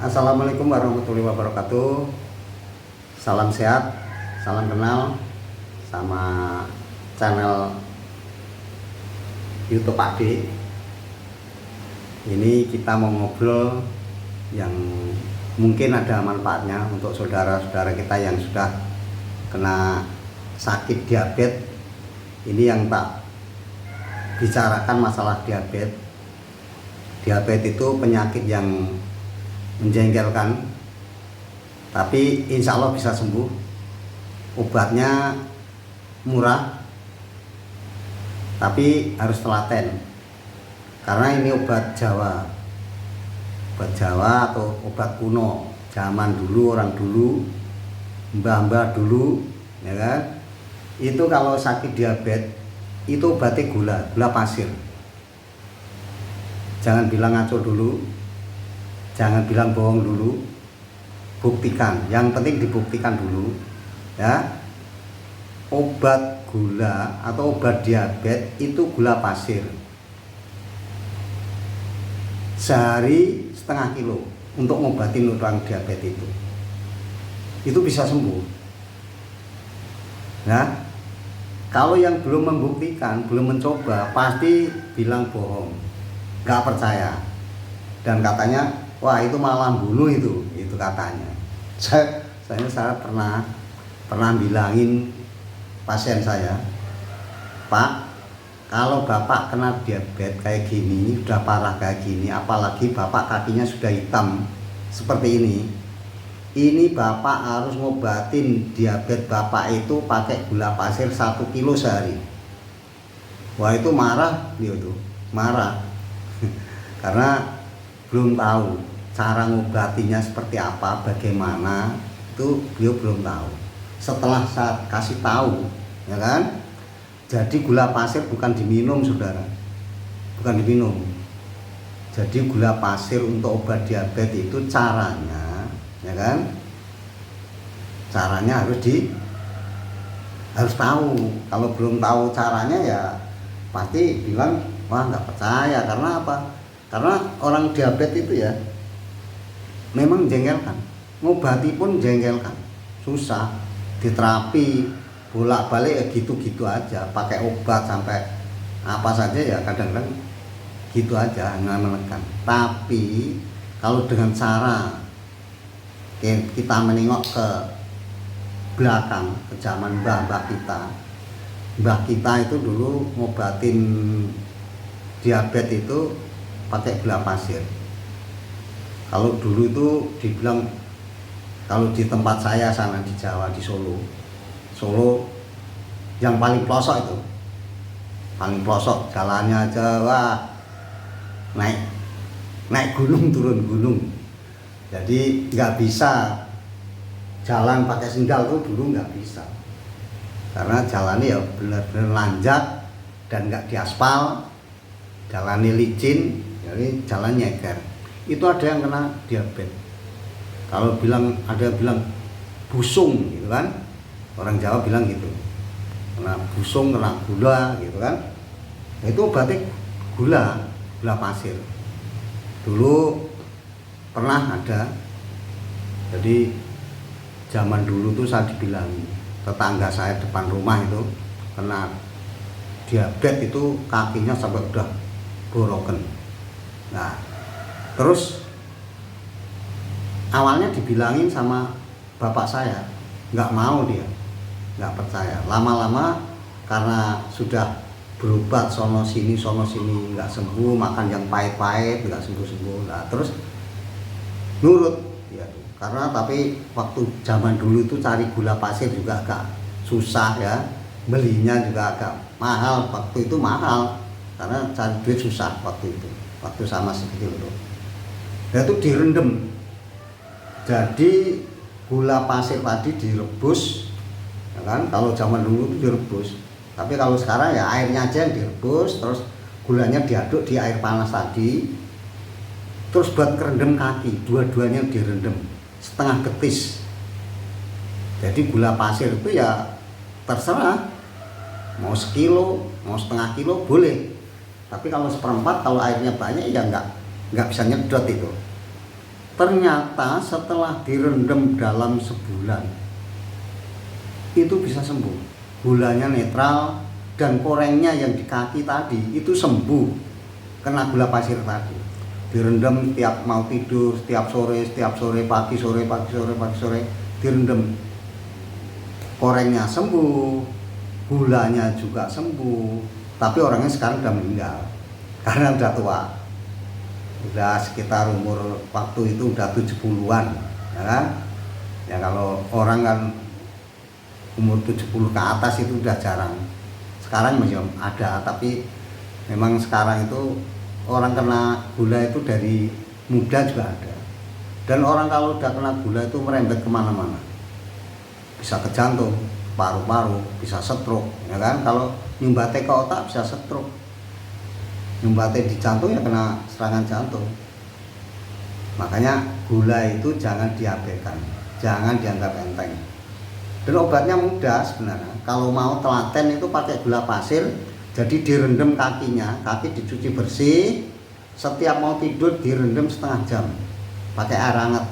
Assalamualaikum warahmatullahi wabarakatuh. Salam sehat, salam kenal sama channel YouTube Ade. Ini kita mau ngobrol yang mungkin ada manfaatnya untuk saudara-saudara kita yang sudah kena sakit diabetes. Ini yang tak bicarakan masalah diabetes. Diabetes itu penyakit yang menjengkelkan, tapi insya Allah bisa sembuh. Obatnya murah, tapi harus telaten, karena ini obat Jawa atau obat kuno zaman dulu, orang dulu, mbah-mbah dulu, ya kan. Itu kalau sakit diabetes itu obatnya gula pasir. Jangan bilang ngaco dulu, jangan bilang bohong dulu, buktikan. Yang penting dibuktikan dulu, ya. Obat gula atau obat diabetes itu gula pasir. Sehari setengah kilo untuk ngobatin orang diabetes itu bisa sembuh. Nah, kalau yang belum membuktikan, belum mencoba, pasti bilang bohong, nggak percaya, dan katanya wah itu malah bunuh itu katanya. Saya pernah bilangin pasien saya, Pak, kalau Bapak kena diabetes kayak gini, udah parah kayak gini, apalagi Bapak kakinya sudah hitam seperti ini Bapak harus ngobatin diabetes Bapak itu pakai gula pasir 1 kilo sehari. Wah itu marah, dia tuh marah karena belum tahu cara ngobatinya seperti apa, bagaimana, itu beliau belum tahu. Setelah saya kasih tahu, ya kan, jadi gula pasir bukan diminum, saudara, bukan diminum. Jadi gula pasir untuk obat diabetes itu caranya, ya kan, caranya harus tahu. Kalau belum tahu caranya ya pasti bilang wah nggak percaya. Karena apa? Karena orang diabetes itu ya memang jengkelkan, ngobati pun jengkelkan, susah, diterapi bolak-balik ya gitu-gitu aja, pakai obat sampai apa saja ya kadang-kadang gitu aja, nggak menekan. Tapi kalau dengan cara kita menengok ke belakang, ke zaman mbah kita itu dulu ngobatin diabetes itu pakai gula pasir. Kalau dulu itu dibilang, kalau di tempat saya sana di Jawa, di Solo yang paling pelosok itu, paling pelosok, jalannya aja wah naik gunung turun gunung. Jadi nggak bisa jalan pakai sendal tuh dulu, nggak bisa, karena jalannya ya benar-benar nanjak dan nggak diaspal, jalannya licin, jadi jalan nyeker. Itu ada yang kena diabetes. Kalau ada yang bilang busung gitu kan, orang Jawa bilang gitu, kena busung, kena gula gitu kan. Itu obatnya gula pasir. Dulu pernah ada, jadi zaman dulu tuh saya dibilang, tetangga saya depan rumah itu kena diabetes, itu kakinya sampai udah boroken. Nah, terus awalnya dibilangin sama bapak saya, nggak mau, dia nggak percaya. Lama-lama karena sudah berobat sono sini nggak sembuh, makan yang pahit-pahit nggak sembuh. Nah, terus nurut ya, karena tapi waktu zaman dulu itu cari gula pasir juga agak susah ya, belinya juga agak mahal. Waktu itu mahal karena cari duit susah waktu itu, waktu sama seperti itu. Dan itu direndam. Jadi gula pasir tadi direbus, ya kan? Kalau zaman dulu itu direbus. Tapi kalau sekarang ya airnya aja yang direbus, terus gulanya diaduk di air panas tadi. Terus buat kerendam kaki, dua-duanya direndam setengah getis. Jadi gula pasir itu ya terserah, mau sekilo, mau setengah kilo boleh. Tapi kalau seperempat, kalau airnya banyak ya nggak bisa nyedot itu. Ternyata setelah direndam dalam sebulan itu bisa sembuh, gulanya netral, dan korengnya yang di kaki tadi itu sembuh kena gula pasir tadi. Direndam tiap mau tidur, setiap sore, pagi sore, direndam, korengnya sembuh, gulanya juga sembuh. Tapi orangnya sekarang udah meninggal karena udah tua, udah sekitar umur waktu itu udah 70-an, ya kan? Ya kalau orang kan umur 70 ke atas itu udah jarang. Sekarang masih ada, tapi memang sekarang itu orang kena gula itu dari muda juga ada. Dan orang kalau udah kena gula itu merembet kemana-mana, bisa ke jantung, paru-paru, bisa stroke, ya kan? Kalau nyumbate ke otak bisa stroke, nyumbate di jantung ya kena serangan jantung. Makanya gula itu jangan diabaikan, jangan dianggap enteng. Dan obatnya mudah sebenarnya. Kalau mau telaten itu pakai gula pasir, jadi direndam kakinya, kaki dicuci bersih, setiap mau tidur direndam setengah jam pakai air hangat.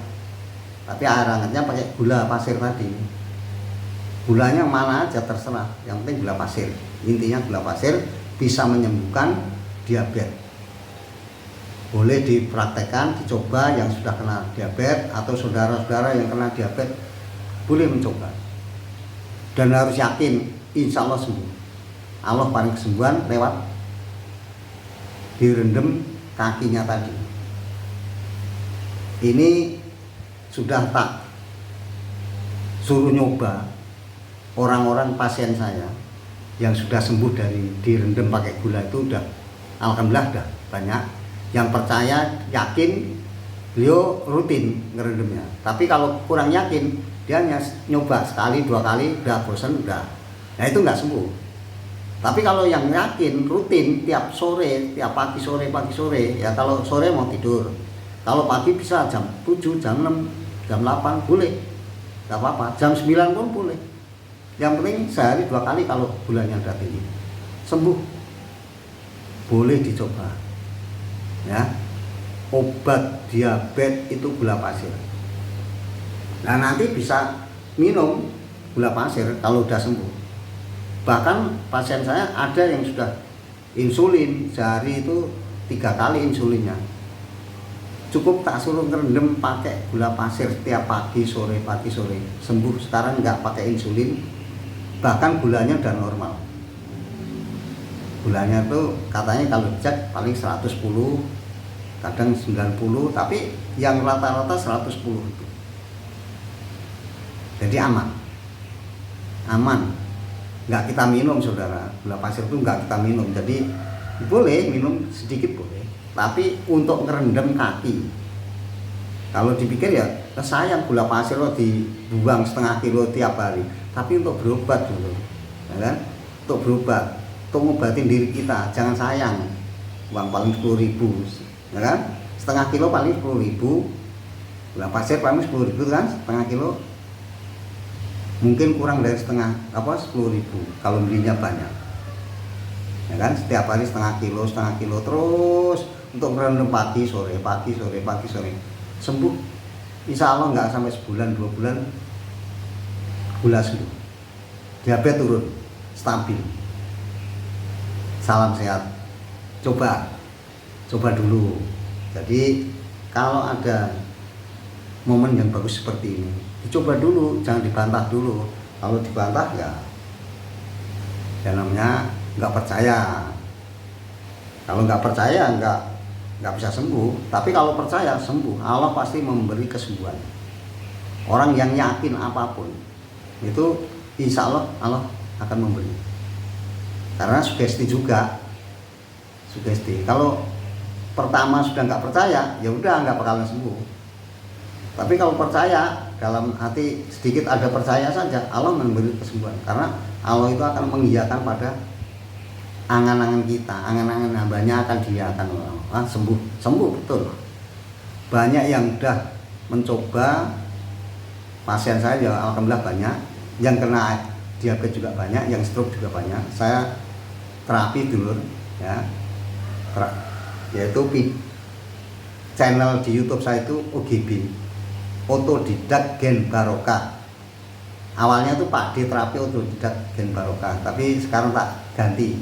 Tapi air hangatnya pakai gula pasir tadi. Gulanya mana aja terserah, yang penting gula pasir. Intinya gula pasir bisa menyembuhkan diabetes. Boleh dipraktekkan, dicoba yang sudah kena diabetes atau saudara-saudara yang kena diabetes boleh mencoba. Dan harus yakin insya Allah sembuh. Allah paling kesembuhan lewat direndam kakinya tadi. Ini sudah tak suruh nyoba orang-orang pasien saya yang sudah sembuh dari direndam pakai gula itu udah alhamdulillah udah banyak. Yang percaya, yakin, beliau rutin ngerendamnya. Tapi kalau kurang yakin, dia hanya nyoba sekali, 2 kali, udah bosan, udah. Nah itu nggak sembuh. Tapi kalau yang yakin, rutin, tiap sore, tiap pagi sore, ya kalau sore mau tidur. Kalau pagi bisa jam 7, jam 6, jam 8, boleh. Nggak apa-apa, jam 9 pun boleh. Yang penting sehari 2 kali kalau gulanya udah tinggi. Sembuh. Boleh dicoba. Ya, obat diabetes itu gula pasir. Nah nanti bisa minum gula pasir kalau udah sembuh. Bahkan pasien saya ada yang sudah insulin sehari itu 3 kali insulinnya. Cukup tak suruh ngerendam pakai gula pasir setiap pagi sore sembuh. Sekarang nggak pakai insulin, bahkan gulanya udah normal. Gulanya tuh katanya kalau cek paling 110, kadang 90, tapi yang rata-rata 110 itu. Jadi aman, nggak kita minum saudara, gula pasir itu nggak kita minum. Jadi boleh minum sedikit boleh, tapi untuk ngerendam kaki. Kalau dipikir ya sayang gula pasir lo dibuang setengah kilo tiap hari, tapi untuk berobat dulu, ya kan? Untuk berobat, untuk ngobatin diri kita, jangan sayang. Uang paling 10.000, ya kan? Setengah kilo paling 10.000, gula pasir paling 10.000 kan? Setengah kilo mungkin kurang dari 10.000 kalau belinya banyak, ya kan? Setiap hari setengah kilo terus untuk merendam pagi sore sembuh. Insya Allah nggak sampai sebulan 2 bulan gula sembuh, diabetes turun, stabil. Salam sehat, coba dulu. Jadi kalau ada momen yang bagus seperti ini, dicoba dulu, jangan dibantah dulu. Kalau dibantah ya namanya nggak percaya. Kalau nggak percaya nggak bisa sembuh. Tapi kalau percaya sembuh, Allah pasti memberi kesembuhan. Orang yang yakin apapun itu insya Allah akan memberi. Karena sugesti juga, kalau pertama sudah nggak percaya ya udah nggak bakalan sembuh. Tapi kalau percaya, dalam hati sedikit ada percaya saja, Allah memberi kesembuhan. Karena Allah itu akan mengiyakan pada angan-angan kita, angan-angan hambanya akan diiyakan Allah. Sembuh betul. Banyak yang udah mencoba, pasien saya ya alhamdulillah banyak, yang kena diabetes juga banyak, yang stroke juga banyak. Saya terapi dulu ya, yaitu channel di YouTube saya itu OGB, Otodidak Gen Barokah. Awalnya tuh Pak D Terapi Otodidak Gen Barokah, tapi sekarang tak ganti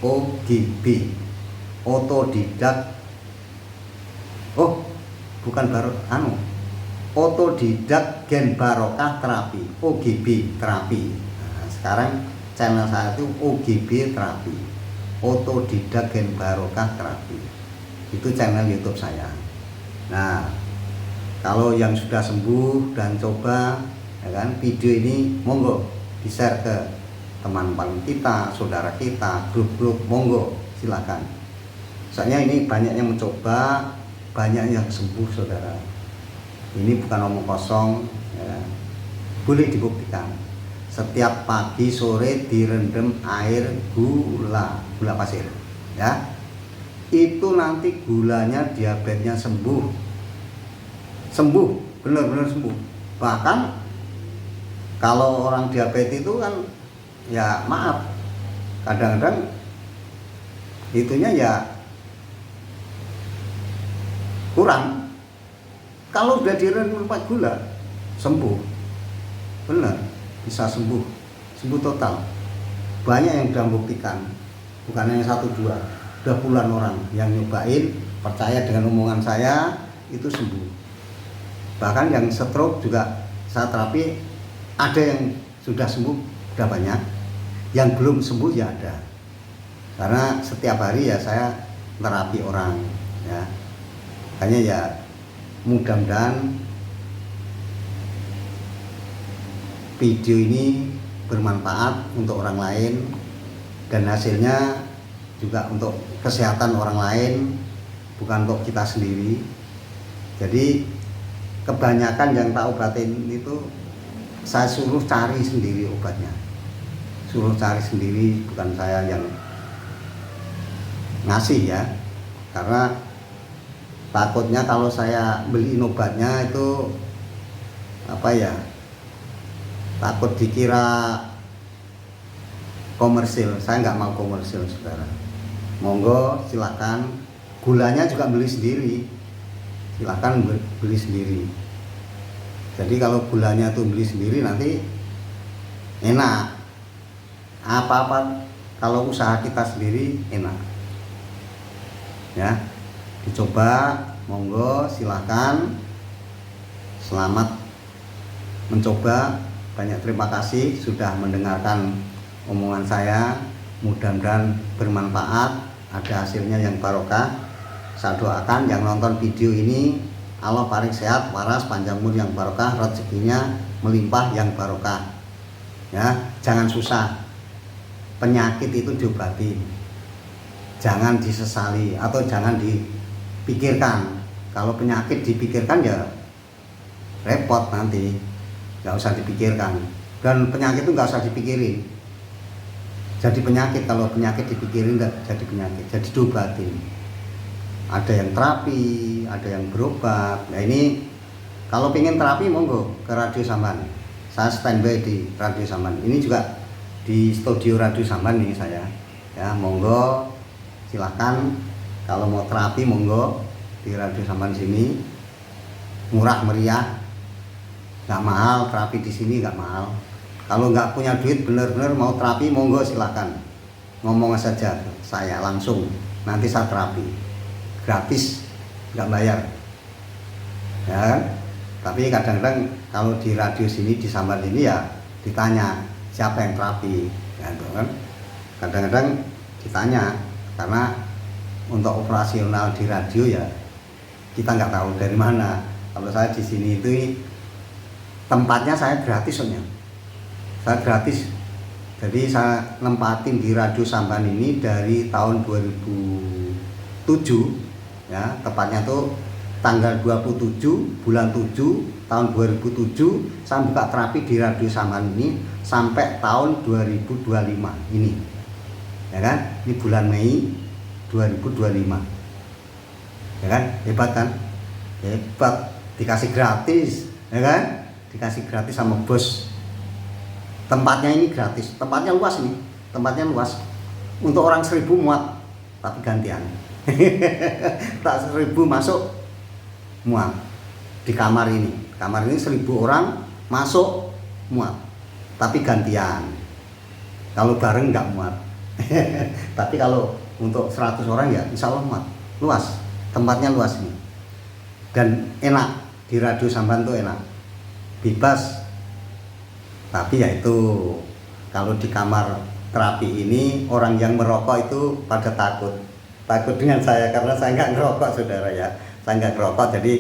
OGB, Otodidak. Oh, bukan Otodidak Gen Barokah Terapi, OGB Terapi. Nah, sekarang channel saya itu OGB Terapi, Otodidak Gen Barokah Terapi. Itu channel YouTube saya. Nah, kalau yang sudah sembuh dan coba, ya kan, video ini monggo di-share ke teman-teman kita, saudara kita, grup-grup, monggo silakan. Soalnya ini banyak yang mencoba, banyak yang sembuh, saudara. Ini bukan omong kosong, ya. Boleh dibuktikan. Setiap pagi sore direndam air gula pasir, ya. Itu nanti gulanya, diabetesnya sembuh, benar-benar sembuh. Bahkan kalau orang diabetes itu kan, ya maaf, kadang-kadang itunya ya kurang. Kalau udah direndam pakai gula, sembuh, benar, bisa sembuh total. Banyak yang sudah membuktikan, bukan hanya 1-2, udah puluhan orang yang nyobain, percaya dengan omongan saya, itu sembuh. Bahkan yang stroke juga saya terapi, ada yang sudah sembuh, udah banyak. Yang belum sembuh ya ada. Karena setiap hari ya saya terapi orang, ya. Makanya ya mudah-mudahan video ini bermanfaat untuk orang lain, dan hasilnya juga untuk kesehatan orang lain, bukan untuk kita sendiri. Jadi kebanyakan yang tak obatin itu saya suruh cari sendiri obatnya, suruh cari sendiri, bukan saya yang ngasih, ya. Karena takutnya kalau saya beliin obatnya itu apa ya, takut dikira komersil. Saya nggak mau komersil, saudara. Monggo silakan, gulanya juga beli sendiri, silakan beli sendiri. Jadi kalau gulanya tuh beli sendiri nanti enak. Apa-apa kalau usaha kita sendiri enak, ya. Dicoba, monggo silakan. Selamat mencoba. Banyak terima kasih sudah mendengarkan omongan saya. Mudah-mudahan bermanfaat, ada hasilnya yang barokah. Saya doakan yang nonton video ini Allah paling sehat, waras, panjang umur yang barokah, rezekinya melimpah yang barokah. Ya, jangan susah. Penyakit itu diobati. Jangan disesali atau jangan dipikirkan. Kalau penyakit dipikirkan ya repot nanti. Nggak usah dipikirkan. Dan penyakit itu nggak usah dipikirin. Jadi penyakit, kalau penyakit dipikirin nggak jadi penyakit, jadi diobatin. Ada yang terapi, ada yang berobat. Nah ini kalau pengen terapi monggo ke Radio Samban. Saya standby di Radio Samban. Ini juga di studio Radio Samban nih saya. Ya, monggo silahkan kalau mau terapi monggo di Radio Samban sini. Murah meriah, nggak mahal, terapi di sini nggak mahal. Kalau nggak punya duit bener-bener mau terapi monggo silahkan, ngomong saja saya langsung, nanti saya terapi gratis, nggak bayar, ya. Tapi kadang-kadang kalau di radio sini di Samban ini ya ditanya siapa yang terapi, ya, kan. Kadang-kadang ditanya karena untuk operasional di radio ya kita nggak tahu dari mana. Kalau saya di sini itu tempatnya saya gratis, soalnya saya gratis. Jadi saya nempatin di Radio Samban ini dari tahun 2007, ya, tepatnya tuh tanggal 27 bulan 7 tahun 2007 saya buka terapi di Radio Samban ini sampai tahun 2025 ini, ya kan. Ini bulan Mei 2025, ya kan. Hebat kan, hebat, dikasih gratis, ya kan, dikasih gratis sama bos. Tempatnya ini gratis, tempatnya luas nih, tempatnya luas. Untuk orang 1000 muat, tapi gantian. Tak 1000 masuk, muat di kamar ini. Kamar ini 1000 orang masuk muat, tapi gantian. Kalau bareng nggak muat. Tapi kalau untuk 100 orang ya insya Allah muat. Luas, tempatnya luas ini. Dan enak, di Radio Samban tuh enak, bebas. Tapi ya itu, kalau di kamar terapi ini orang yang merokok itu pada takut dengan saya karena saya nggak ngerokok saudara ya. Saya nggak ngerokok, jadi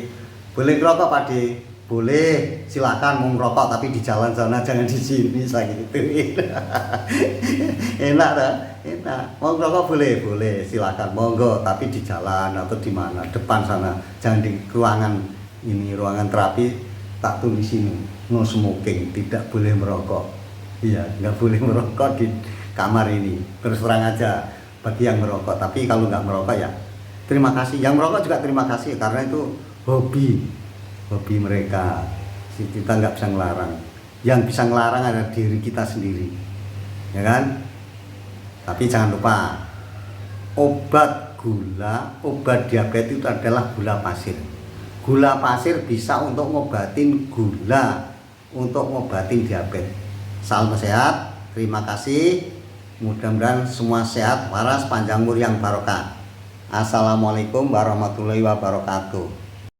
boleh ngerokok Pak De, boleh, silakan mau ngerokok tapi di jalan sana, jangan di sini, saya gitu. Enak dah, enak. Mau ngerokok boleh, silakan, monggo, tapi di jalan atau di mana, depan sana, jangan di ruangan ini, ruangan terapi tak tulis ini, no smoking, tidak boleh merokok. Iya, nggak boleh merokok di kamar ini. Terus terang aja bagi yang merokok, tapi kalau nggak merokok ya terima kasih. Yang merokok juga terima kasih karena itu hobi mereka. Kita nggak bisa ngelarang. Yang bisa ngelarang adalah diri kita sendiri, ya kan? Tapi jangan lupa, obat gula, obat diabetes itu adalah gula pasir. Gula pasir bisa untuk ngobatin gula, untuk ngobatin diabetes. Salam sehat, terima kasih. Mudah-mudahan semua sehat, waras, panjang umur yang barokah. Assalamualaikum warahmatullahi wabarakatuh.